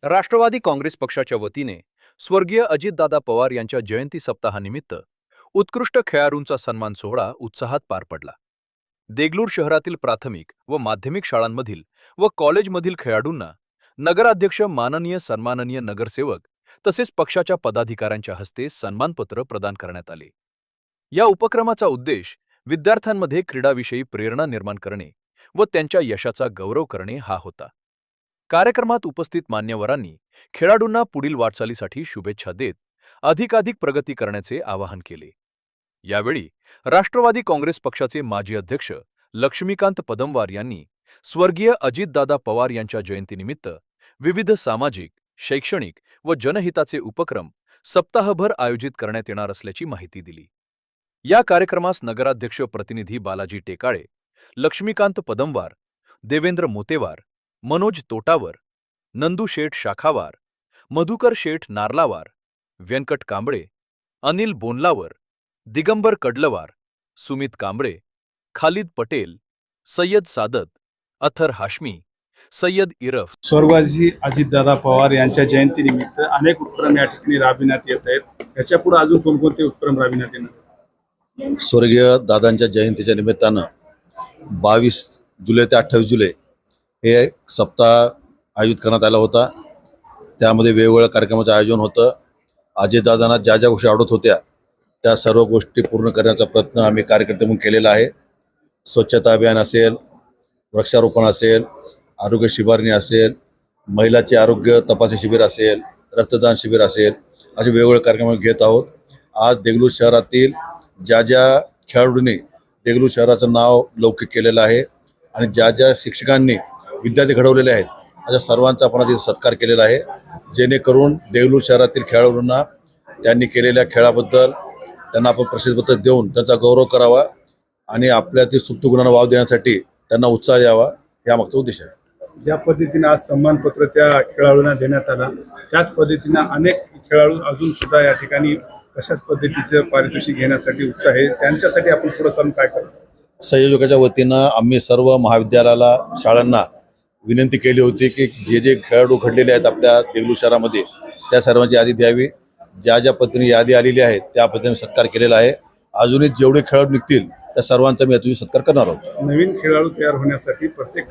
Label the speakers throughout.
Speaker 1: राष्ट्रवादी काँग्रेस पक्षाच्या वतीने स्वर्गीय अजितदादा पवार यांच्या जयंती सप्ताहानिमित्त उत्कृष्ट खेळाडूंचा सन्मान सोहळा उत्साहात पार पडला. देगलूर शहरातील प्राथमिक व माध्यमिक शाळांमधील व कॉलेजमधील खेळाडूंना नगराध्यक्ष माननीय सन्माननीय नगरसेवक तसेच पक्षाच्या पदाधिकाऱ्यांच्या हस्ते सन्मानपत्र प्रदान करण्यात आले. या उपक्रमाचा उद्देश विद्यार्थ्यांमध्ये क्रीडाविषयी प्रेरणा निर्माण करणे व त्यांच्या यशाचा गौरव करणे हा होता. कार्यक्रमात उपस्थित मान्यवरांनी खेळाडूंना पुढील वाटचालीसाठी शुभेच्छा देत अधिकाधिक प्रगती करण्याचे आवाहन केले. यावेळी राष्ट्रवादी काँग्रेस पक्षाचे माजी अध्यक्ष लक्ष्मीकांत पदमवार यांनी स्वर्गीय अजितदादा पवार यांच्या जयंतीनिमित्त विविध सामाजिक, शैक्षणिक व जनहिताचे उपक्रम सप्ताहभर आयोजित करण्यात येणार असल्याची माहिती दिली. या कार्यक्रमास नगराध्यक्ष प्रतिनिधी बालाजी टेकाळे, लक्ष्मीकांत पदमवार, देवेंद्र मोतेवार, मनोज तोटावर, नंदू शेठ शाखावार, मधुकर शेठ नार्लावार, व्यंकट कांबळे, अनिल बोनलावर, दिगंबर कडलवार, सुमित कांबळे, खालिद पटेल, सय्यद सादत, अथर हाशमी, सय्यद इरफ.
Speaker 2: स्वर्गवासी अजितदादा पवार यांच्या जयंतीनिमित्त अनेक उपक्रम या ठिकाणी राबविण्यात येत आहेत. याच्यापुढे अजून कोणकोणते उपक्रम राबविण्यात येणार?
Speaker 3: स्वर्गीय दादांच्या जयंतीच्या निमित्तानं 22 जुलै ते 28 जुलै हे सप्ताह आयोजित करण्यात आला होता. त्यामध्ये वेगवेगळ्या कार्यक्रमाचं आयोजन होतं. अजितदादांना ज्या ज्या गोष्टी आवडत होत्या त्या सर्व गोष्टी पूर्ण करण्याचा प्रयत्न आम्ही कार्यकर्ते म्हणून केलेला आहे. स्वच्छता अभियान असेल, वृक्षारोपण असेल, आरोग्य शिबिरणी असेल, महिलाचे आरोग्य तपासणी शिबिर असेल, रक्तदान शिबिर असेल, असे वेगवेगळे कार्यक्रम घेत आहोत. आज देगलूर शहरातील ज्या ज्या खेळाडूंनी देगलूर शहराचं नाव लौकिक केलेलं आहे आणि ज्या ज्या शिक्षकांनी विद्यार्थी घडवलेले आहेत अशा सर्वांचा आपण आज सत्कार केलेला आहे, जेणेकरून देगलूर शहरातील खेळाडूंना त्यांनी केलेल्या खेळाबद्दल त्यांना आपण प्रसिद्धीपत्र देऊन त्यांचा गौरव करावा आणि आपल्यातील सुप्त गुणांना वाव देण्यासाठी त्यांना उत्साह यावा, हा मागचा उद्देश आहे.
Speaker 2: ज्या पद्धतीने आज सन्मानपत्र त्या खेळाडूंना देण्यात आला त्याच पद्धतीने अनेक खेळाडू अजून सुद्धा या ठिकाणी तशाच पद्धतीचं पारितोषिक घेण्यासाठी उत्साह आहे. त्यांच्यासाठी आपण पुढे चालून काय करतो?
Speaker 3: संयोजकाच्या वतीनं आम्ही सर्व महाविद्यालयाला, शाळांना विनंती केली होती की जे जे खेळाडू घडलेले आहेत आपल्या देगलूर शहरामध्ये त्या सर्वांची यादी द्यावी. ज्या ज्या पद्धतीने यादी आलेली आहे त्या पद्धतीने सत्कार केलेला आहे. अजूनही जेवढे खेळाडू निघतील त्या सर्वांचा मी यातून सत्कार करणार आहोत.
Speaker 2: नवीन खेळाडू तयार होण्यासाठी प्रत्येक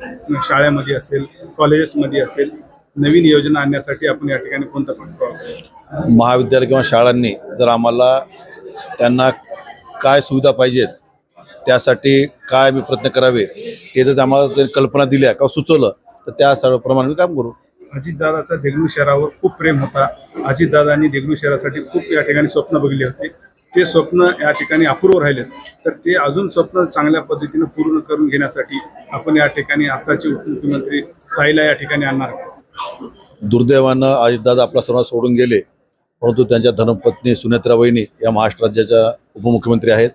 Speaker 2: शाळेमध्ये असेल, कॉलेजेसमध्ये असेल, नवीन योजना आणण्यासाठी आपण या ठिकाणी कोणता पाठपुरावा?
Speaker 3: महाविद्यालय किंवा शाळांनी जर आम्हाला त्यांना काय सुविधा पाहिजेत त्यासाठी काय मी प्रयत्न करावे ते जर आम्हाला कल्पना दिल्या किंवा सुचवलं तर त्या सर्वप्रमाणे काम करू.
Speaker 2: अजितदादाचा देगलूर शहरावर खूप प्रेम होता. अजितदादांनी देगलूर शहरासाठी खूप या ठिकाणी स्वप्न बघितले होते. ते स्वप्न या ठिकाणी अपूर्व राहिलेत, तर ते अजून स्वप्न चांगल्या पद्धतीने पूर्ण करून घेण्यासाठी आपण या ठिकाणी आताचे उपमुख्यमंत्री ताईला या ठिकाणी आणणार.
Speaker 3: दुर्दैवानं अजितदादा आपला सर्व सोडून गेले, परंतु त्यांच्या धर्मपत्नी सुनेत्रा वहिनी या महाराष्ट्र राज्याच्या उपमुख्यमंत्री आहेत.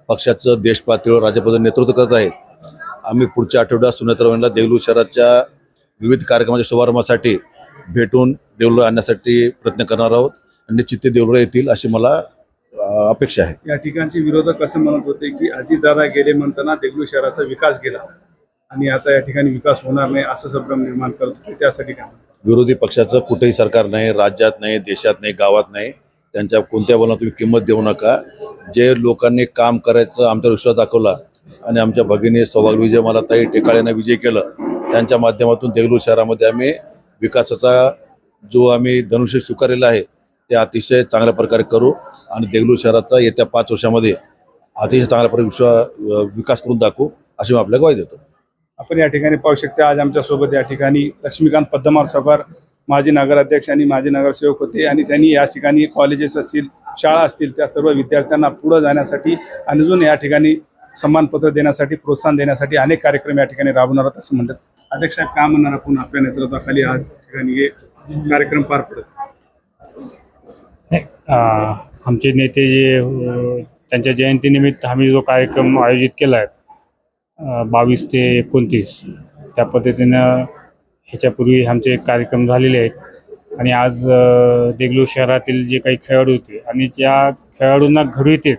Speaker 3: पक्षाचं देश पातळीवर राज्यपदाचं नेतृत्व करत आहेत. आम्ही पुढच्या आठवड्यात सुनेत्रा वहिनीला देगलूर शहराच्या विविध कार्यक्रमाच्या शुभारंभासाठी भेटून देगलूर आणण्यासाठी प्रयत्न करणार आहोत. निश्चित ते देगलूर येतील अशी मला अपेक्षा आहे.
Speaker 2: या ठिकाणचे विरोधक असं म्हणत होते की अजितदादा गेले म्हणताना देगलूर शहराचा विकास गेला आणि आता या ठिकाणी विकास होणार नाही असं संभ्रम निर्माण करत होते. त्यासाठी काय?
Speaker 3: विरोधी पक्षाचं कुठेही सरकार नाही, राज्यात नाही, देशात नाही, गावात नाही. त्यांच्या कोणत्या बोलण्यात तुम्ही किंमत देऊ नका. जे लोकांनी काम करायचं आमचा विश्वास दाखवला आणि आमच्या भगिनी सौभाग्य विजयमालाताई टेकाळेंना विजय केलं, त्यांच्या माध्यमातून देगलूर शहरामध्ये आम्ही विकासाचा जो आम्ही धनुष्य स्वीकारलेला आहे ते अतिशय चांगल्या प्रकारे करू आणि देगलूर शहराचा येत्या 5 वर्षामध्ये अतिशय चांगल्या प्रकारे विकास करून दाखवू अशी मी आपल्याला ग्वाही देतो.
Speaker 2: आपण या ठिकाणी पाहू शकता आज आमच्यासोबत या ठिकाणी लक्ष्मीकांत पद्मवार साहेब माजी नगराध्यक्ष आणि माजी नगरसेवक होते आणि त्यांनी या ठिकाणी कॉलेजेस असतील, शाळा असतील त्या सर्व विद्यार्थ्यांना पुढे जाण्यासाठी आणि अजून या ठिकाणी सन्मानपत्र देण्यासाठी, प्रोत्साहन देण्यासाठी अनेक कार्यक्रम या ठिकाणी राबवणार असं म्हणतात. अध्यक्ष साहेब, काय म्हणणार आपण आपल्या नेतृत्वाखाली आज ठिकाणी हे कार्यक्रम पार पडत?
Speaker 4: आमचे नेते जे त्यांच्या जयंतीनिमित्त आम्ही जो कार्यक्रम आयोजित केला आहे 22 ते 29 त्या पद्धतीनं ह्याच्यापूर्वी आमचे कार्यक्रम झालेले आहेत आणि आज देगलूर शहरातील जे काही खेळाडू होते आणि ज्या खेळाडूंना घडविते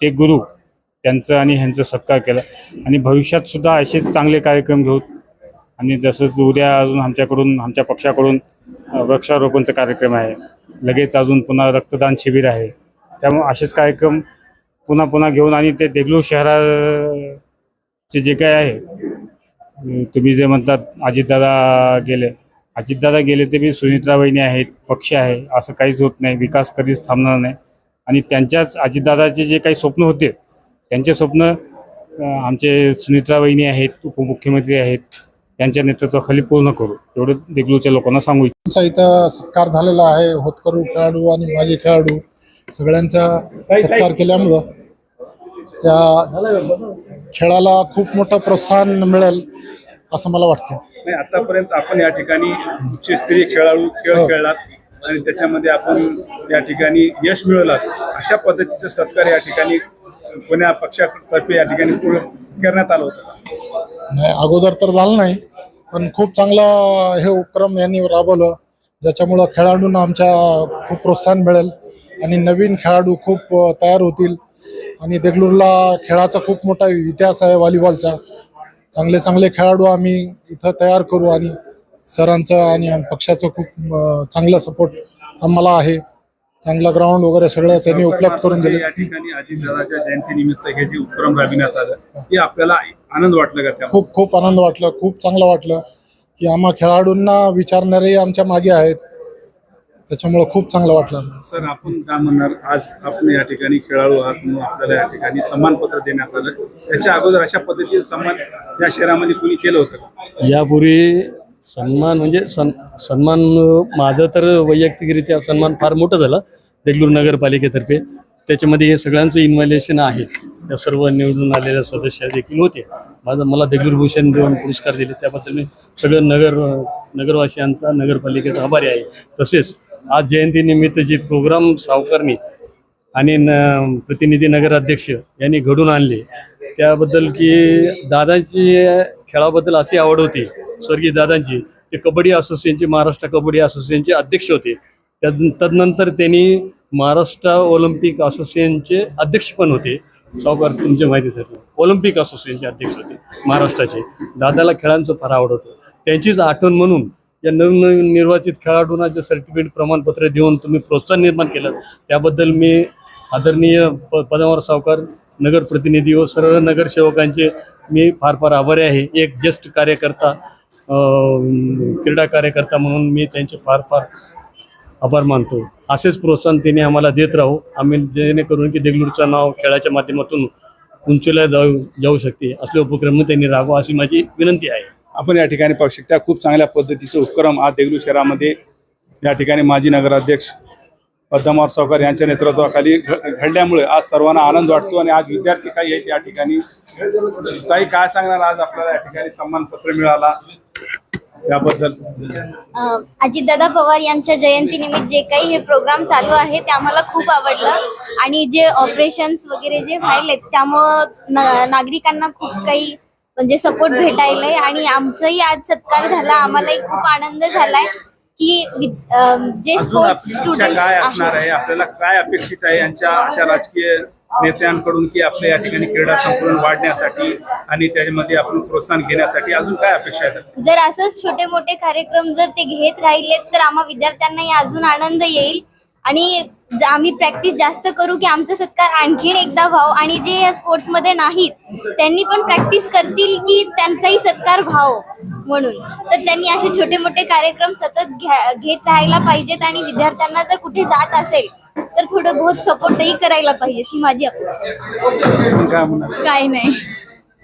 Speaker 4: ते गुरु त्यांचं आणि ह्यांचं सत्कार केला आणि भविष्यात सुद्धा असेच चांगले कार्यक्रम घेऊ आणि जसंच उद्या अजून आमच्या पक्षाकडून वृक्षारोपणचा कार्यक्रम आहे, लगेच अजून पुन्हा रक्तदान शिबिर आहे. त्यामुळे असेच कार्यक्रम पुन्हा पुन्हा घेऊन आणि ते देगलूर शहराचे जे काय आहे, तुम्ही जे म्हणतात अजितदादा गेले ते बी सुनित्रा वहिनी आहेत, पक्ष आहे, असं काहीच होत नाही. विकास कधीच थांबणार नाही. आणि त्यांच्याच अजितदादाचे जे काही स्वप्न होते, त्यांचे स्वप्न आमचे सुनित्रा वहिनी आहेत, उपमुख्यमंत्री आहेत, त्यांच्या नेतृत्वाखाली पूर्ण करू, एवढं देगलूरच्या लोकांना सांगू इच्छितो.
Speaker 5: आमचा इथं सत्कार झालेला आहे. होतकरू खेळाडू आणि माजी खेळाडू सगळ्यांचा सत्कार केल्यामुळं या खेळाला खूप मोठं प्रोत्साहन मिळेल असं मला वाटतं.
Speaker 2: नाही, आतापर्यंत आपण या ठिकाणी उच्चस्तरीय खेळ खेळलात आणि त्याच्यामध्ये आपण या ठिकाणी यश मिळवलात. अशा पद्धतीचं सत्कार या ठिकाणी पुण्या पक्षातर्फे या ठिकाणी करण्यात आलं होतं.
Speaker 5: नाही, अगोदर तर झालं नाही, पण खूप चांगला हे उपक्रम यांनी राबवलं, ज्याच्यामुळं खेळाडूंना आमच्या खूप प्रोत्साहन मिळेल आणि नवीन खेळाडू खूप तयार होतील. आणि देगलूरला खेळाचा खूप मोठा इतिहास आहे व्हॉलीबॉलचा. चांगले चांगले खेळाडू आम्ही इथं तयार करू आणि सरांचं आणि पक्षाचं खूप चांगला सपोर्ट आम्हाला आहे. चांगला ग्राउंड वगैरे सगळं त्यांनी उपलब्ध करून दिले.
Speaker 2: या ठिकाणी अजितदादाच्या जयंतीनिमित्त हे जे उपक्रम राबविण्यात आलं, हे आपल्याला आनंद वाटलं का? त्या
Speaker 5: खूप खूप आनंद वाटलं, खूप चांगलं वाटलं की आम्हा खेळाडूंना विचारणारे आमच्या मागे आहेत, त्याच्यामुळं खूप चांगलं वाटलं.
Speaker 2: सर, आपण काय म्हणणार, आज आपण या ठिकाणी खेळाडू आहात म्हणून आपल्याला या ठिकाणी सन्मानपत्र देण्यात आलं. त्याच्या अगोदर अशा पद्धतीचे सन्मान या शहरामध्ये कुणी केलं होतं का?
Speaker 6: यापूर्वी सन्मान म्हणजे सन्मान माझं तर वैयक्तिकरित्या सन्मान फार मोठं झालं देगलूर नगरपालिकेतर्फे. त्याच्यामध्ये हे सगळ्यांचं इन्व्हॅल्युएशन आहे. या सर्व निवडून आलेल्या सदस्य देखील होते. मला देगलूर भूषण देऊन पुरस्कार दिले, त्याबद्दल मी सगळं नगरवासियांचा, नगरपालिकेचा आभारी आहे. तसेच आज जयंतीनिमित्त जे प्रोग्राम सावकारणी आणि प्रतिनिधी नगराध्यक्ष यांनी घडून आणले, त्याबद्दल की दादांची खेळाबद्दल अशी आवड होती स्वर्गीय दादांची. ते कबड्डी असोसिएशनचे, महाराष्ट्र कबड्डी असोसिएशनचे अध्यक्ष होते. तदनंतर त्यांनी महाराष्ट्र ऑलिम्पिक असोसिएशनचे अध्यक्ष पण होते. सावकार, तुमच्या माहितीसाठी ऑलिम्पिक असोसिएशनचे अध्यक्ष होते महाराष्ट्राचे. दादाला खेळांचं फार आवड होतं. त्यांचीच आठवण म्हणून या नवीन निर्वाचित खेळाडूंना जे सर्टिफिकेट, प्रमाणपत्र देऊन तुम्ही प्रोत्साहन निर्माण केलं, त्याबद्दल मी आदरणीय पद्मावर सावकार, नगर प्रतिनिधी व सर्व नगरसेवकांचे मी फार फार आभारी आहे. एक ज्येष्ठ कार्यकर्ता, क्रीडा कार्यकर्ता म्हणून मी त्यांचे फार फार आभार मानतो. असेच प्रोत्साहन त्यांनी आम्हाला देत राहू, आम्ही जेणेकरून की देगलूरचं नाव खेळाच्या माध्यमातून उंचीला जाऊ शकते असले उपक्रम त्यांनी राहावं अशी माझी विनंती आहे.
Speaker 2: आपण या ठिकाणी पाहू शकता, खूप चांगल्या पद्धतीचे उपक्रम आज देगलूर शहरामध्ये या ठिकाणी माजी नगराध्यक्ष पद्मावर सावकार यांच्या नेतृत्वाखाली घडल्यामुळे आज सर्वांना आनंद वाटतो. आणि आज विद्यार्थी काही आहेत या ठिकाणी. ताई, काय सांगणार, आज आपल्याला या ठिकाणी सन्मानपत्र मिळाला याबद्दल?
Speaker 7: अजितदादा पवार यांच्या जयंतीनिमित्त जे काही हे प्रोग्राम चालू आहे ते आम्हाला खूप आवडलं. आणि जे ऑपरेशन्स वगैरे जे व्हायलेत त्यामुळं नागरिकांना खूप काही म्हणजे सपोर्ट भेटायलाय. आणि आमचाही आज सत्कार झाला, आम्हालाही खूप आनंद झालाय की जे स्पोर्ट्स स्टुडंट
Speaker 2: काय असणार आहे, आपल्याला काय अपेक्षित आहे यांच्या अशा राजकीय नेत्यांकडून की आपल्या या ठिकाणी क्रीडा संकुलन वाढण्यासाठी आणि त्यामध्ये आपण प्रोत्साहन घेण्यासाठी अजून काय अपेक्षा आहेत?
Speaker 7: जर असंच छोटे मोठे कार्यक्रम जर ते घेत राहिले तर आम्हा विद्यार्थ्यांनाही अजून आनंद येईल. आणि आम्ही प्रॅक्टिस जास्त करू की आमचा सत्कार आणखीन एकदा व्हावं. आणि जे या स्पोर्ट्समध्ये नाहीत त्यांनी पण प्रॅक्टिस करतील की त्यांचाही सत्कार व्हावं म्हणून. तर त्यांनी असे छोटे मोठे कार्यक्रम सतत घेत राहायला पाहिजेत. आणि विद्यार्थ्यांना जर कुठे जात असेल तर थोडं बहुत सपोर्टही करायला पाहिजे, ही माझी अपेक्षा.
Speaker 2: काय म्हणणार?
Speaker 7: काय नाही.